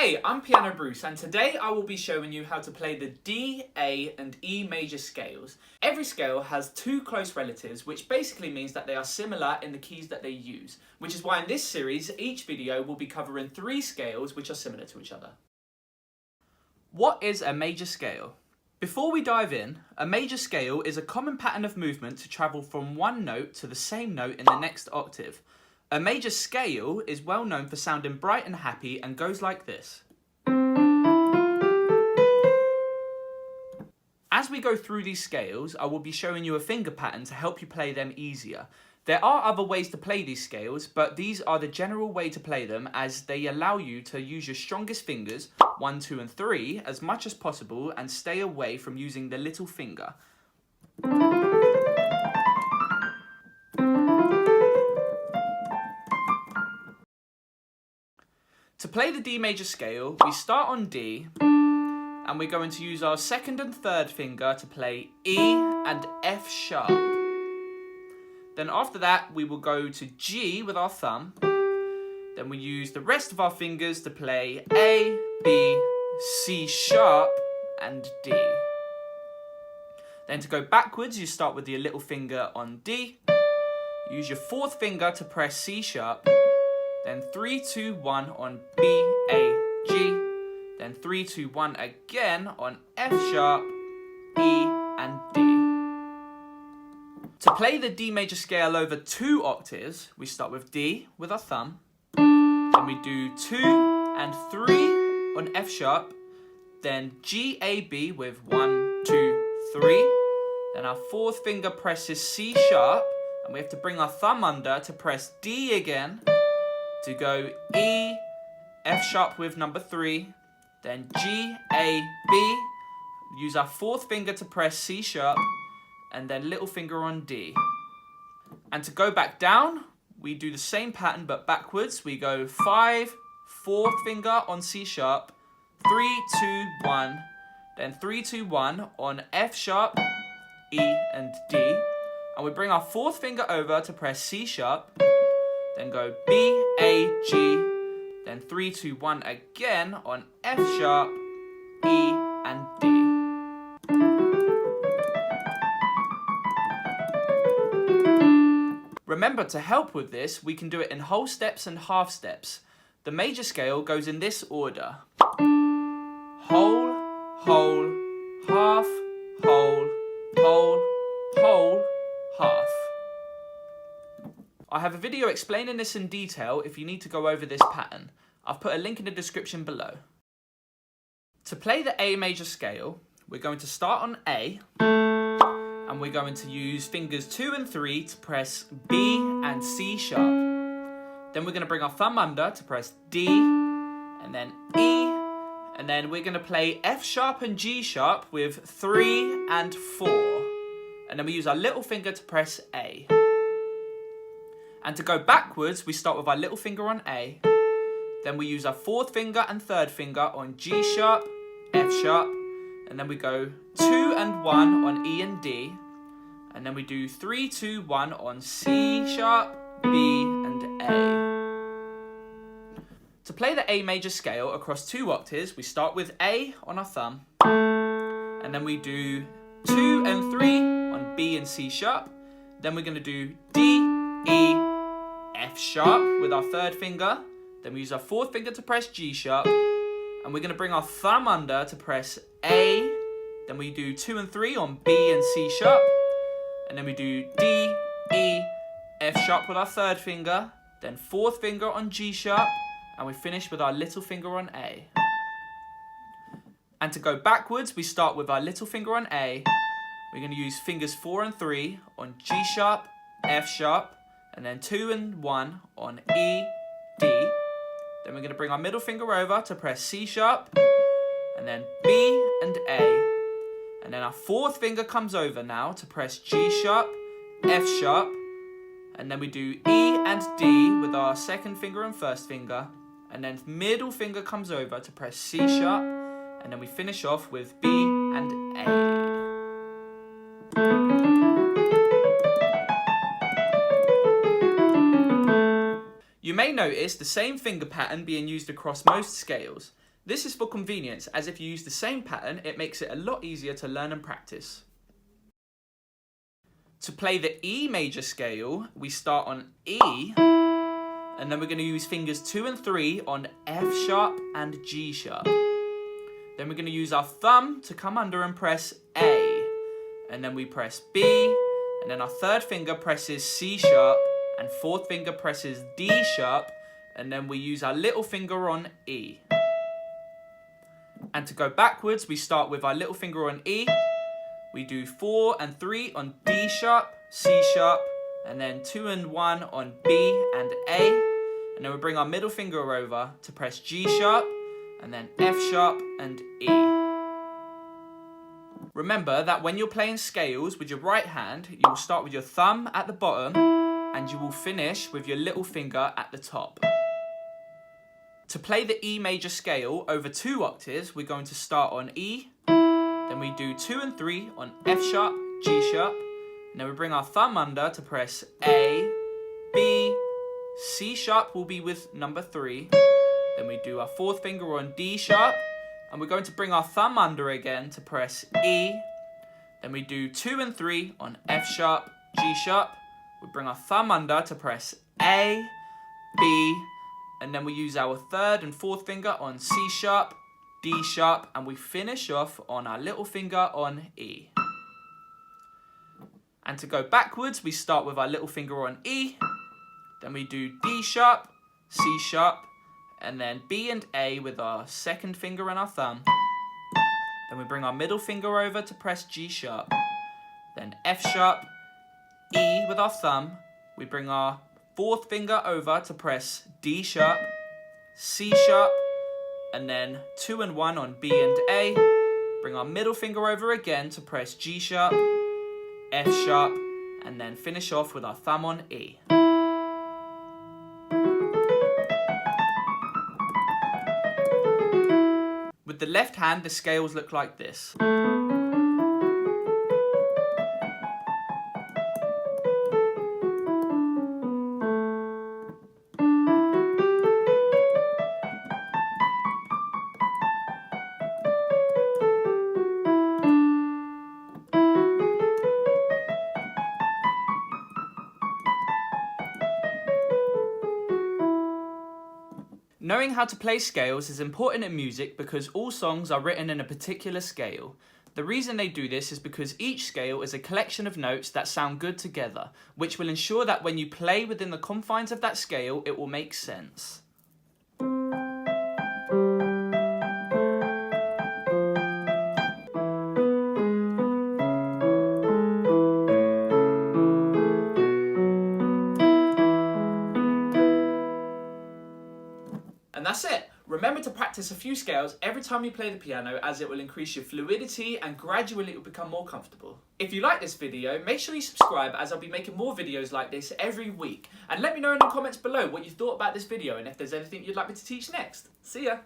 Hey, I'm Piano Bruce, and today I will be showing you how to play the D, A and E major scales. Every scale has two close relatives, which basically means that they are similar in the keys that they use, which is why in this series, each video will be covering three scales which are similar to each other. What is a major scale? Before we dive in, a major scale is a common pattern of movement to travel from one note to the same note in the next octave. A major scale is well known for sounding bright and happy and goes like this. As we go through these scales, I will be showing you a finger pattern to help you play them easier. There are other ways to play these scales, but these are the general way to play them as they allow you to use your strongest fingers, 1, 2 and 3, as much as possible and stay away from using the little finger. To play the D major scale, we start on D, and we're going to use our second and third finger to play E and F sharp. Then after that, we will go to G with our thumb. Then we use the rest of our fingers to play A, B, C sharp, and D. Then to go backwards, you start with your little finger on D. Use your fourth finger to press C sharp. Then 3, 2, 1 on B, A, G. Then 3, 2, 1 again on F sharp, E, and D. To play the D major scale over 2 octaves, we start with D with our thumb. Then we do 2 and 3 on F sharp. Then G, A, B with 1, 2, 3. Then our fourth finger presses C sharp. And we have to bring our thumb under to press D again. To go E, F sharp with number 3, then G, A, B, use our fourth finger to press C sharp, and then little finger on D. And to go back down, we do the same pattern but backwards. We go 5, fourth finger on C sharp, 3, 2, 1, then 3, 2, 1 on F sharp, E, and D. And we bring our fourth finger over to press C sharp, then go B, A, G, then 3, 2, 1 again on F sharp, E, and D. Remember, to help with this, we can do it in whole steps and half steps. The major scale goes in this order. Whole, whole, half, whole, whole, whole, half. I have a video explaining this in detail if you need to go over this pattern. I've put a link in the description below. To play the A major scale, we're going to start on A, and we're going to use fingers 2 and 3 to press B and C sharp. Then we're going to bring our thumb under to press D, and then E, and then we're going to play F sharp and G sharp with 3 and 4. And then we use our little finger to press A. And to go backwards, we start with our little finger on A. Then we use our fourth finger and third finger on G sharp, F sharp. And then we go 2 and 1 on E and D. And then we do 3, 2, 1 on C sharp, B, and A. To play the A major scale across 2 octaves, we start with A on our thumb. And then we do 2 and 3 on B and C sharp. Then we're going to do D, E, F sharp with our third finger. Then we use our fourth finger to press G sharp. And we're going to bring our thumb under to press A. Then we do 2 and 3 on B and C sharp. And then we do D, E, F sharp with our third finger. Then fourth finger on G sharp. And we finish with our little finger on A. And to go backwards, we start with our little finger on A. We're going to use fingers 4 and 3 on G sharp, F sharp, and then 2 and 1 on E, D. Then we're going to bring our middle finger over to press C sharp, and then B and A. And then our fourth finger comes over now to press G sharp, F sharp, and then we do E and D with our second finger and first finger. And then middle finger comes over to press C sharp, and then we finish off with B and A. You may notice the same finger pattern being used across most scales. This is for convenience, as if you use the same pattern, it makes it a lot easier to learn and practice. To play the E major scale, we start on E, and then we're going to use fingers 2 and 3 on F sharp and G sharp. Then we're going to use our thumb to come under and press A, and then we press B, and then our third finger presses C sharp, and fourth finger presses D sharp, and then we use our little finger on E. And to go backwards, we start with our little finger on E, we do 4 and 3 on D sharp, C sharp, and then 2 and 1 on B and A, and then we bring our middle finger over to press G sharp, and then F sharp and E. Remember that when you're playing scales with your right hand, you will start with your thumb at the bottom, and you will finish with your little finger at the top. To play the E major scale over 2 octaves, we're going to start on E, then we do 2 and 3 on F sharp, G sharp, and then we bring our thumb under to press A, B, C sharp will be with number 3, then we do our fourth finger on D sharp, and we're going to bring our thumb under again to press E, then we do 2 and 3 on F sharp, G sharp, we bring our thumb under to press A, B, and then we use our third and fourth finger on C sharp, D sharp, and we finish off on our little finger on E. And to go backwards, we start with our little finger on E, then we do D sharp, C sharp, and then B and A with our second finger and our thumb. Then we bring our middle finger over to press G sharp, then F sharp, E with our thumb, we bring our fourth finger over to press D sharp, C sharp, and then 2 and 1 on B and A. Bring our middle finger over again to press G sharp, F sharp, and then finish off with our thumb on E. With the left hand, the scales look like this. Knowing how to play scales is important in music because all songs are written in a particular scale. The reason they do this is because each scale is a collection of notes that sound good together, which will ensure that when you play within the confines of that scale, it will make sense. And that's it. Remember to practice a few scales every time you play the piano, as it will increase your fluidity and gradually it will become more comfortable. If you like this video, make sure you subscribe, as I'll be making more videos like this every week. And let me know in the comments below what you thought about this video and if there's anything you'd like me to teach next. See ya!